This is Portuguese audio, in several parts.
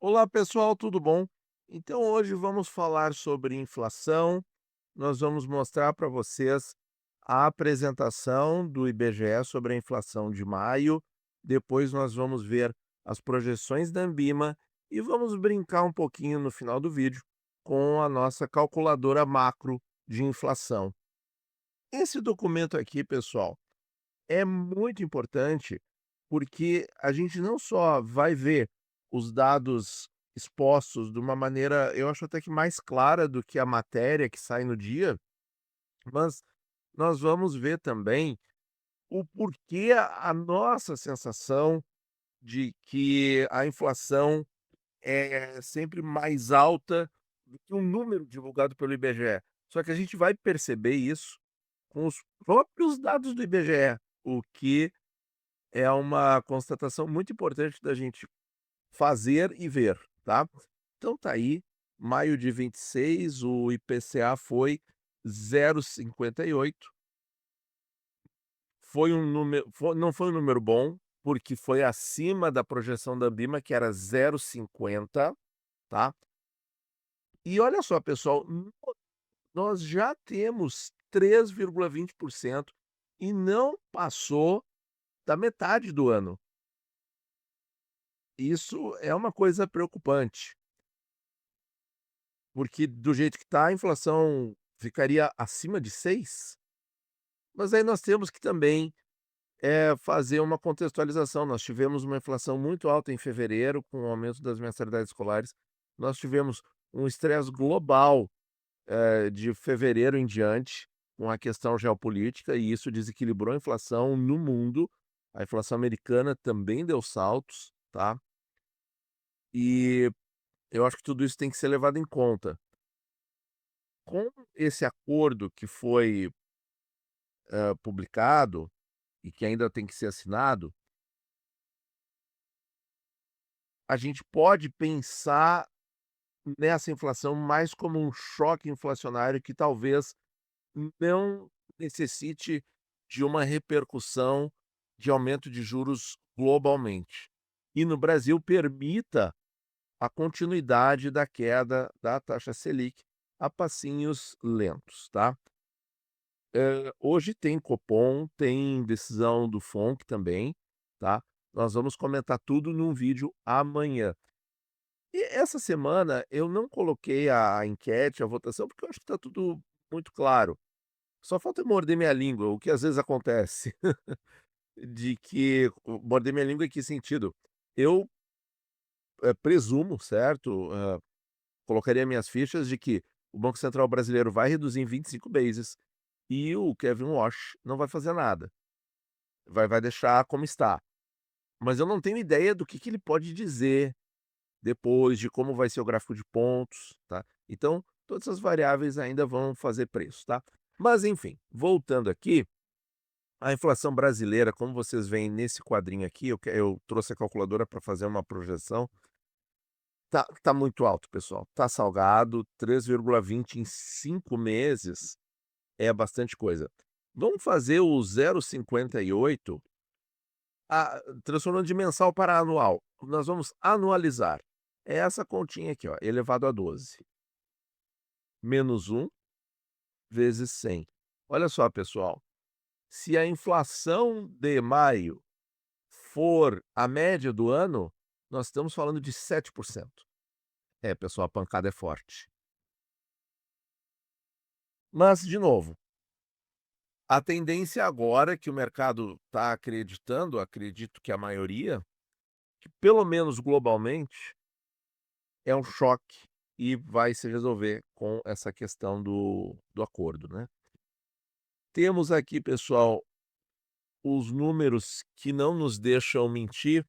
Olá pessoal, tudo bom? Então hoje vamos falar sobre inflação. Nós vamos mostrar para vocês a apresentação do IBGE sobre a inflação de maio. Depois nós vamos ver as projeções da Anbima e vamos brincar um pouquinho no final do vídeo com a nossa calculadora macro de inflação. Esse documento aqui, pessoal, é muito importante, porque a gente não só vai ver os dados expostos de uma maneira, eu acho até que mais clara do que a matéria que sai no dia, mas nós vamos ver também o porquê a nossa sensação de que a inflação é sempre mais alta do que um número divulgado pelo IBGE. Só que a gente vai perceber isso com os próprios dados do IBGE, o que é uma constatação muito importante da gente fazer e ver, tá. Então tá aí, maio de 26, o IPCA foi 0,58, foi um número não foi um número bom, porque foi acima da projeção da Anbima, que era 0,50, tá. E olha só pessoal, nós já temos 3,20% e não passou da metade do ano. Isso é uma coisa preocupante. Porque do jeito que está, a inflação ficaria acima de 6. Mas aí nós temos que também, fazer uma contextualização. Nós tivemos uma inflação muito alta em fevereiro, com o aumento das mensalidades escolares. Nós tivemos um estresse global, de fevereiro em diante, com a questão geopolítica, e isso desequilibrou a inflação no mundo. A inflação americana também deu saltos, tá. E eu acho que tudo isso tem que ser levado em conta. Com esse acordo que foi publicado e que ainda tem que ser assinado, a gente pode pensar nessa inflação mais como um choque inflacionário que talvez não necessite de uma repercussão de aumento de juros globalmente. E no Brasil permita a continuidade da queda da taxa Selic a passinhos lentos, tá? Hoje tem Copom, tem decisão do FONC também, tá. Nós vamos comentar tudo num vídeo amanhã. E essa semana eu não coloquei a enquete, a votação, porque eu acho que está tudo muito claro. Só falta eu morder minha língua, o que às vezes acontece, de que morder minha língua em que sentido? Eu, presumo, certo, colocaria minhas fichas de que o Banco Central brasileiro vai reduzir em 25 bases e o Kevin Warsh não vai fazer nada. Vai deixar como está. Mas eu não tenho ideia do que ele pode dizer depois, de como vai ser o gráfico de pontos, tá. Então, todas essas variáveis ainda vão fazer preço, tá. Mas enfim, voltando aqui, a inflação brasileira, como vocês veem nesse quadrinho aqui, eu trouxe a calculadora para fazer uma projeção, tá muito alto pessoal, tá salgado, 3,20 em 5 meses é bastante coisa. Vamos fazer o 0,58. Transformando de mensal para anual, nós vamos anualizar. É essa continha aqui, ó, elevado a 12, menos 1 vezes 100. Olha só, pessoal, se a inflação de maio for a média do ano, nós estamos falando de 7%. É, pessoal, a pancada é forte. Mas, de novo, a tendência agora que o mercado está acreditando, acredito que a maioria, que pelo menos globalmente é um choque e vai se resolver com essa questão do acordo, né. Temos aqui, pessoal, os números que não nos deixam mentir.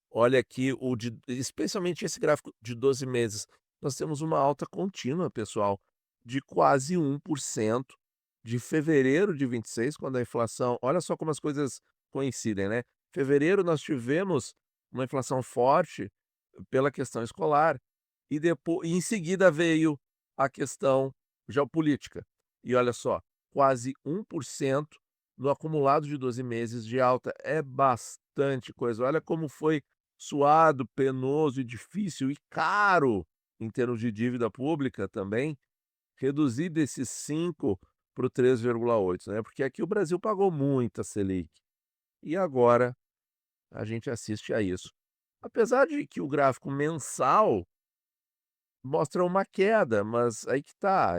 Olha aqui o de especialmente esse gráfico de 12 meses. Nós temos uma alta contínua, pessoal, de quase 1% de fevereiro de 26, quando a inflação, olha só como as coisas coincidem, né. Fevereiro nós tivemos uma inflação forte pela questão escolar, e em seguida veio a questão geopolítica. E olha só, quase 1% no acumulado de 12 meses de alta, é bastante coisa. Olha como foi suado, penoso e difícil e caro em termos de dívida pública também, reduzir desses 5 para o 3,8, né, porque aqui o Brasil pagou muita Selic, e agora a gente assiste a isso. Apesar de que o gráfico mensal mostra uma queda, mas aí que tá,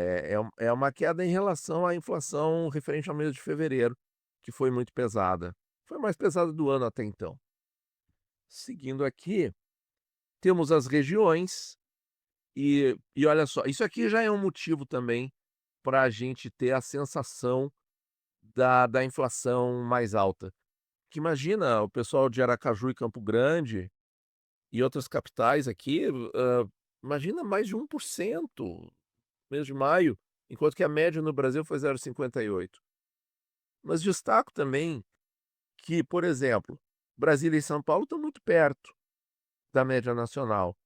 é uma queda em relação à inflação referente ao mês de fevereiro, que foi muito pesada. Foi a mais pesada do ano até então. Seguindo aqui, temos as regiões e olha só, isso aqui já é um motivo também para a gente ter a sensação da inflação mais alta. Que imagina o pessoal de Aracaju e Campo Grande e outras capitais aqui, imagina mais de 1% no mês de maio, enquanto que a média no Brasil foi 0,58. Mas destaco também que, por exemplo, Brasília e São Paulo estão muito perto da média nacional.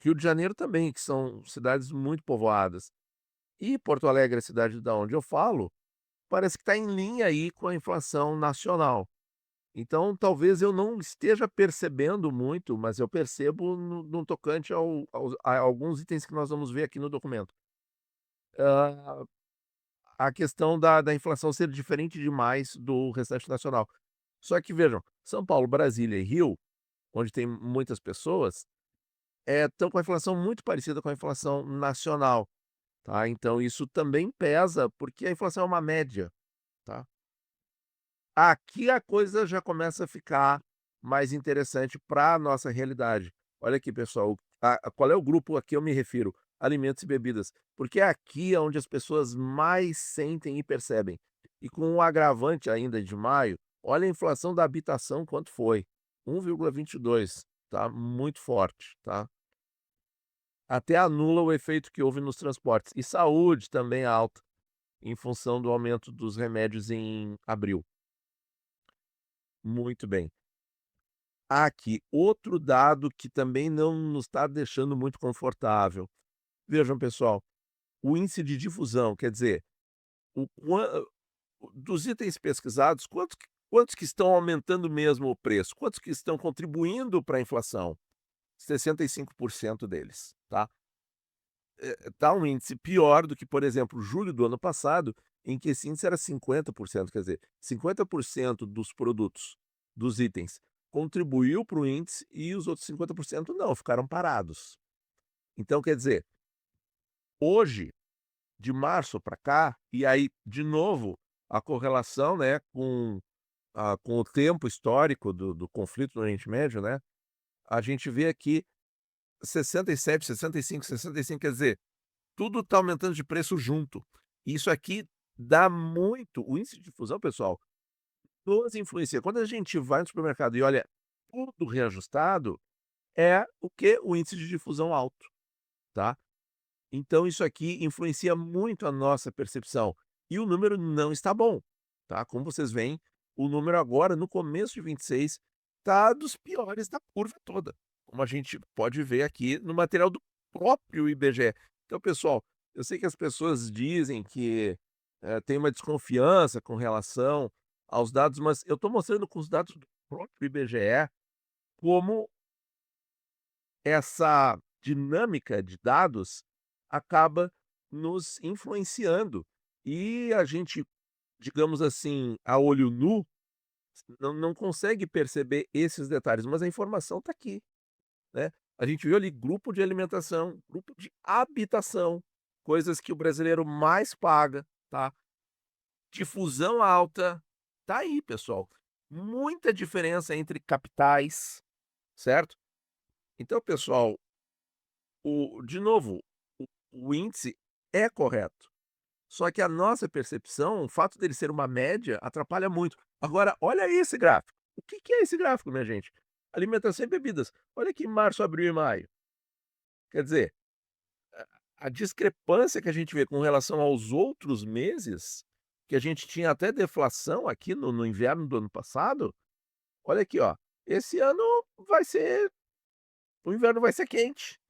Rio de Janeiro também, que são cidades muito povoadas. E Porto Alegre, a cidade da onde eu falo, parece que está em linha aí com a inflação nacional. Então, talvez eu não esteja percebendo muito, mas eu percebo no tocante a alguns itens que nós vamos ver aqui no documento. Hã, a questão da inflação ser diferente demais do restante nacional. Só que vejam, São Paulo, Brasília e Rio, onde tem muitas pessoas, estão com a inflação muito parecida com a inflação nacional, tá. Então isso também pesa, porque a inflação é uma média, tá. Aqui a coisa já começa a ficar mais interessante para a nossa realidade. Olha aqui, pessoal, qual é o grupo a que eu me refiro? Alimentos e bebidas, porque aqui é onde as pessoas mais sentem e percebem. E com o agravante ainda de maio, olha a inflação da habitação quanto foi, 1,22, tá, muito forte, tá. Até anula o efeito que houve nos transportes. E saúde também alta, em função do aumento dos remédios em abril. Muito bem. Aqui, outro dado que também não nos está deixando muito confortável. Vejam, pessoal, o índice de difusão, quer dizer, o quan dos itens pesquisados, quantos que estão aumentando mesmo o preço? Quantos que estão contribuindo para a inflação? 65% deles, tá? Tá um índice pior do que, por exemplo, julho do ano passado, em que esse índice era 50%, quer dizer, 50% dos produtos, dos itens, contribuiu para o índice e os outros 50% não, ficaram parados. Então, quer dizer, hoje, de março para cá, e aí, de novo, a correlação, né, com o tempo histórico do conflito no Oriente Médio, né, a gente vê aqui 67, 65, 65, quer dizer, tudo está aumentando de preço junto. Isso aqui dá muito o índice de difusão, pessoal, nos influencia. Quando a gente vai no supermercado e olha tudo reajustado, é o que o índice de difusão alto, tá. Então isso aqui influencia muito a nossa percepção. E o número não está bom, tá. Como vocês veem, o número agora, no começo de 26, tá dos piores da curva toda, como a gente pode ver aqui no material do próprio IBGE. Então, pessoal, eu sei que as pessoas dizem que, tem uma desconfiança com relação aos dados, mas eu estou mostrando com os dados do próprio IBGE como essa dinâmica de dados acaba nos influenciando. E a gente, digamos assim, a olho nu, não consegue perceber esses detalhes, mas a informação está aqui, né. A gente viu ali grupo de alimentação, grupo de habitação, coisas que o brasileiro mais paga, tá. Difusão alta, tá aí, pessoal. Muita diferença entre capitais, certo. Então, pessoal, de novo, o índice é correto, só que a nossa percepção, o fato dele ser uma média, atrapalha muito. Agora, olha esse gráfico. O que que é esse gráfico, minha gente? Alimentação e bebidas. Olha aqui março, abril e maio. Quer dizer, a discrepância que a gente vê com relação aos outros meses, que a gente tinha até deflação aqui no inverno do ano passado, olha aqui, ó, esse ano vai ser o inverno vai ser quente.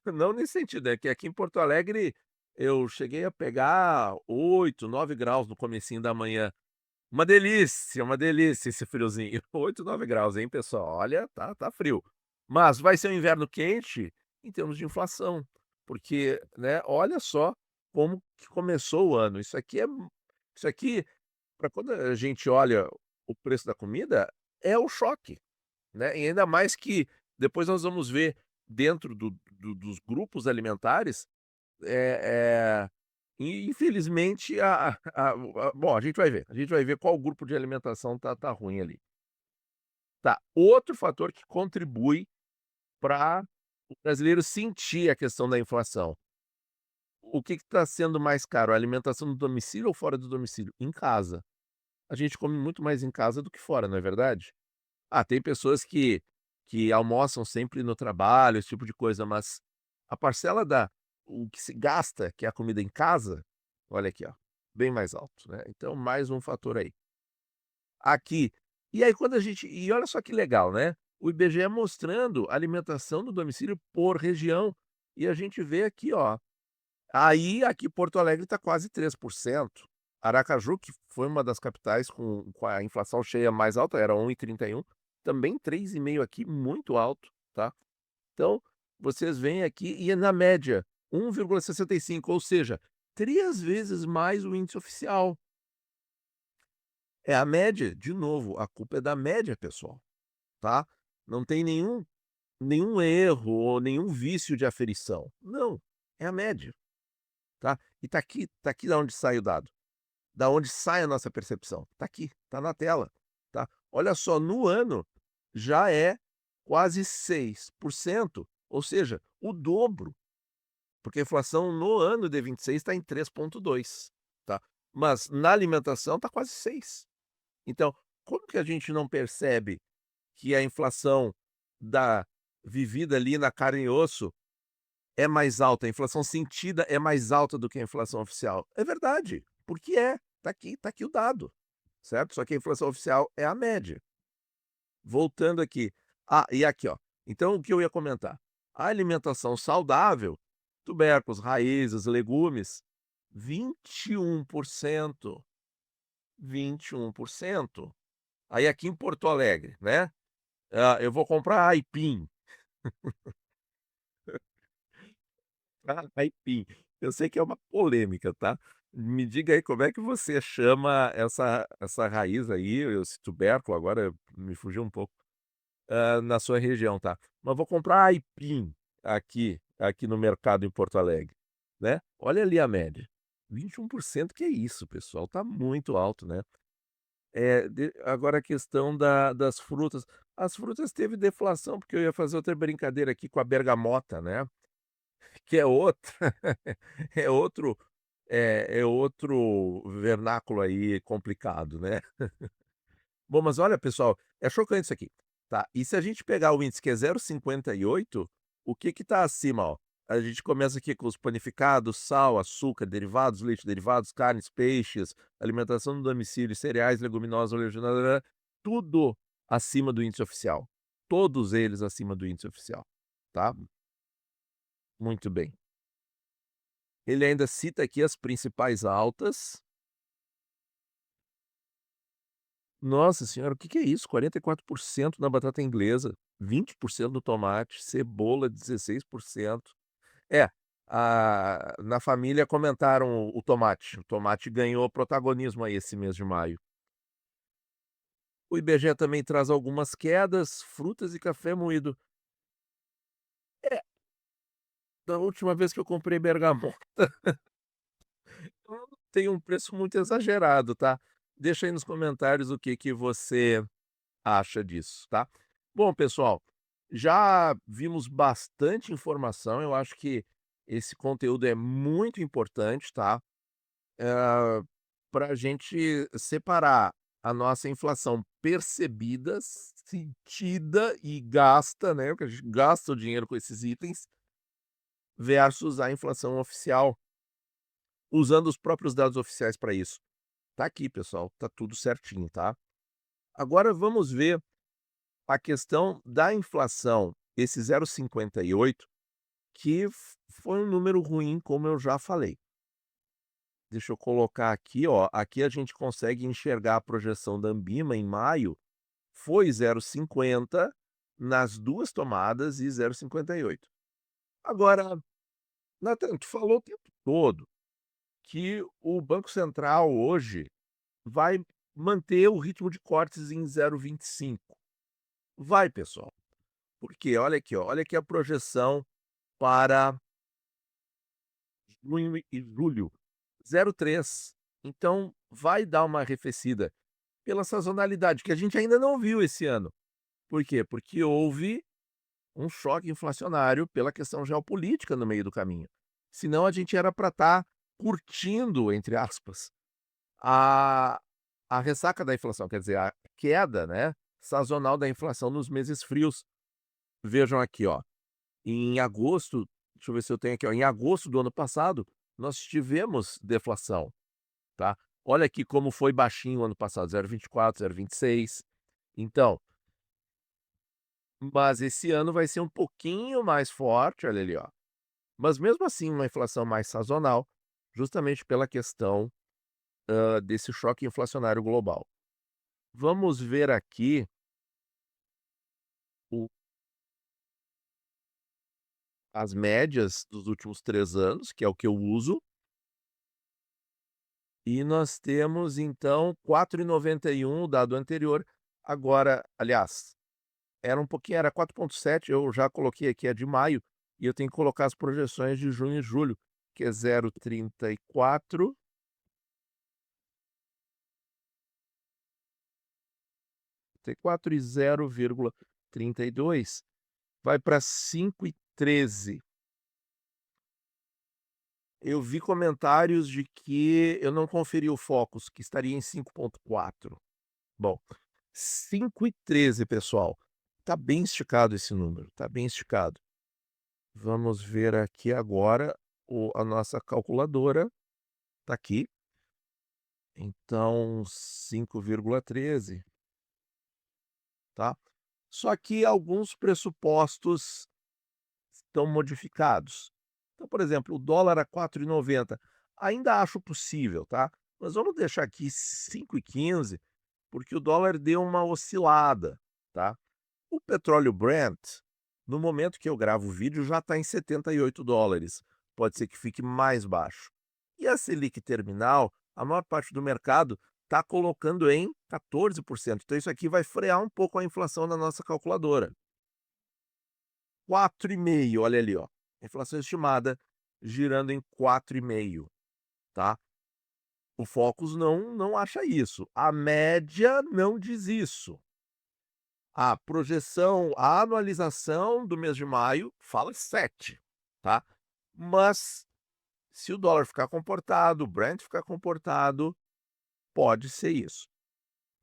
Não nesse sentido, é que aqui em Porto Alegre eu cheguei a pegar 8, 9 graus no comecinho da manhã, Uma delícia esse friozinho. 8, 9 graus, hein, pessoal. Olha, tá frio. Mas vai ser um inverno quente em termos de inflação, porque, né, olha só como que começou o ano. Isso aqui, para quando a gente olha o preço da comida, é o choque, né, e ainda mais que depois nós vamos ver dentro dos grupos alimentares, eh infelizmente bom, a gente vai ver qual grupo de alimentação tá ruim ali. Tá, outro fator que contribui para o brasileiro sentir a questão da inflação. O que está sendo mais caro, a alimentação no domicílio ou fora do domicílio? Em casa. A gente come muito mais em casa do que fora, não é verdade? Ah, tem pessoas que almoçam sempre no trabalho, esse tipo de coisa, mas a parcela da o que se gasta, que é a comida em casa, olha aqui, ó, bem mais alto, né. Então mais um fator aí. Aqui e aí quando a gente e olha só que legal, né, o IBGE mostrando a alimentação do domicílio por região, e a gente vê aqui, ó, aí aqui Porto Alegre está quase 3%. Aracaju, que foi uma das capitais com a inflação cheia mais alta, era 1,31, também 3,5 aqui, muito alto, tá. Então, vocês veem aqui e é na média 1,65, ou seja, 3 vezes mais o índice oficial. É a média, de novo, a culpa é da média, pessoal, tá. Não tem nenhum erro ou nenhum vício de aferição. Não, é a média, tá. E tá aqui da onde sai o dado. Da onde sai a nossa percepção. Tá aqui, tá na tela, tá. Olha só, no ano já é quase 6%, ou seja, o dobro, porque a inflação no ano de 26 está em 3,2, tá. Mas na alimentação tá quase 6. Então, como que a gente não percebe que a inflação da vivida ali na carne e osso é mais alta, a inflação sentida é mais alta do que a inflação oficial? É verdade, porque é. Tá aqui o dado, certo? Só que a inflação oficial é a média. Voltando aqui. Ah, e aqui, ó. Então o que eu ia comentar? A alimentação saudável, tubérculos, raízes, legumes, 21%. 21%. Aí aqui em Porto Alegre, né, eu vou comprar aipim. Aipim. Eu sei que é uma polêmica, tá. Me diga aí como é que você chama essa raiz aí, esse tubérculo, agora me fugiu um pouco, na sua região, tá. Mas vou comprar aipim aqui no mercado em Porto Alegre, né. Olha ali a média, 21%, que é isso pessoal, tá muito alto, né. Agora a questão das frutas, as frutas teve deflação, porque eu ia fazer outra brincadeira aqui com a bergamota, né. Que é outra é outro é outro vernáculo aí complicado, né. Bom, mas olha pessoal, é chocante isso aqui, tá. E se a gente pegar o índice que é 0,58, o que que tá acima, ó, a gente começa aqui com os panificados, sal, açúcar, derivados, leite derivados, carnes, peixes, alimentação no domicílio, cereais, leguminosas, oleaginosas, tudo acima do índice oficial. Todos eles acima do índice oficial, tá. Muito bem. Ele ainda cita aqui as principais altas. Nossa senhora, o que que é isso? 44% na batata inglesa, 20% no tomate, cebola 16%. É, na família comentaram o tomate ganhou protagonismo aí esse mês de maio. O IBGE também traz algumas quedas, frutas e café moído. É, da última vez que eu comprei bergamota, tem um preço muito exagerado, tá. Deixa aí nos comentários o que que você acha disso, tá. Bom, pessoal, já vimos bastante informação, eu acho que esse conteúdo é muito importante, tá, para a gente separar a nossa inflação percebida, sentida e gasta, né, que a gente gasta o dinheiro com esses itens, versus a inflação oficial, usando os próprios dados oficiais para isso. Tá aqui, pessoal, tá tudo certinho, tá. Agora vamos ver a questão da inflação, esse 0,58, que foi um número ruim, como eu já falei. Deixa eu colocar aqui, ó, aqui a gente consegue enxergar a projeção da Anbima em maio, foi 0,50 nas 2 tomadas e 0,58. Agora, Nathan, tu falou o tempo todo que o Banco Central hoje vai manter o ritmo de cortes em 0,25. Vai, pessoal, porque olha aqui, ó, olha aqui a projeção para junho e julho, 0,3. Então vai dar uma arrefecida pela sazonalidade, que a gente ainda não viu esse ano. Por quê? Porque houve um choque inflacionário pela questão geopolítica no meio do caminho. Senão a gente era para estar curtindo, entre aspas, a a ressaca da inflação, quer dizer, a queda, né, sazonal da inflação nos meses frios. Vejam aqui, ó, em agosto, deixa eu ver se eu tenho aqui, ó, em agosto do ano passado, nós tivemos deflação, tá. Olha aqui como foi baixinho o ano passado, 0,24, 0,26. Então, mas esse ano vai ser um pouquinho mais forte, olha ali, ó. Mas mesmo assim uma inflação mais sazonal, justamente pela questão, desse choque inflacionário global. Vamos ver aqui o as médias dos últimos 3 anos, que é o que eu uso, e nós temos então 4,91 o dado anterior. Agora, aliás, era 4,7, eu já coloquei aqui a de maio, e eu tenho que colocar as projeções de junho e julho, que é 0,34, 34 e 0,32, vai para 5,13. Eu vi comentários de que eu não conferi o Focus, que estaria em 5,4. Bom, 5,13, pessoal. Tá bem esticado esse número, tá bem esticado. Vamos ver aqui agora a nossa calculadora, tá aqui. Então, 5,13, tá? Só que alguns pressupostos estão modificados. Então, por exemplo, o dólar a 4,90, ainda acho possível, tá? Mas vamos deixar aqui 5,15, porque o dólar deu uma oscilada, tá? O petróleo Brent, no momento que eu gravo o vídeo, já está em US$ 78. Pode ser que fique mais baixo. E a Selic terminal, a maior parte do mercado está colocando em 14%. Então isso aqui vai frear um pouco a inflação na nossa calculadora. 4,5, olha ali, ó. Inflação estimada girando em 4,5, tá? O Focus não acha isso. A média não diz isso. A projeção, a anualização do mês de maio fala 7, tá? Mas se o dólar ficar comportado, o Brent ficar comportado, pode ser isso.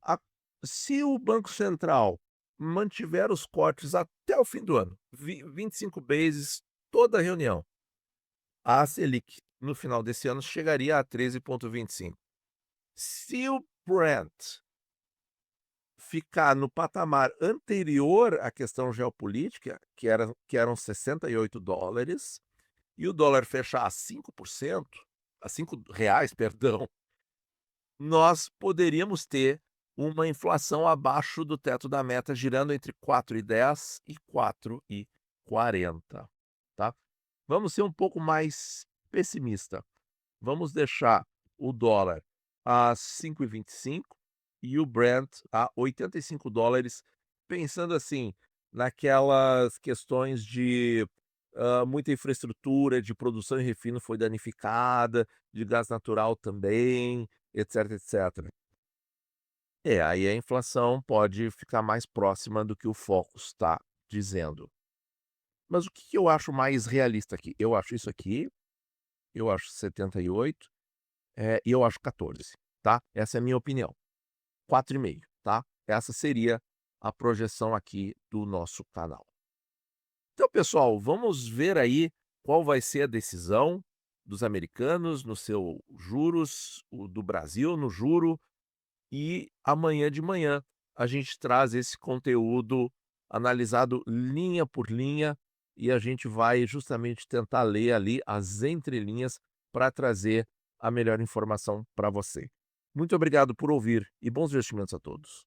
A Se o Banco Central mantiver os cortes até o fim do ano, 25 bases, toda a reunião, a Selic no final desse ano chegaria a 13,25. Se o Brent ficar no patamar anterior à questão geopolítica, que eram US$ 68, e o dólar fechar a 5%, a R$ 5, perdão, nós poderíamos ter uma inflação abaixo do teto da meta, girando entre 4,10 e 4,40, tá. Vamos ser um pouco mais pessimista. Vamos deixar o dólar a 5,25 e o Brent a US$ 85, pensando assim, naquelas questões de, muita infraestrutura de produção e refino foi danificada, de gás natural também, etc, etcétera. Aí a inflação pode ficar mais próxima do que o Focus está dizendo. Mas o que que eu acho mais realista aqui? Eu acho isso aqui, eu acho 78, e eu acho 14, tá. Essa é a minha opinião. 4,5, tá. Essa seria a projeção aqui do nosso canal. Então, pessoal, vamos ver aí qual vai ser a decisão dos americanos no seu juros, o do Brasil no juro, e amanhã de manhã a gente traz esse conteúdo analisado linha por linha, e a gente vai justamente tentar ler ali as entrelinhas para trazer a melhor informação para você. Muito obrigado por ouvir e bons investimentos a todos.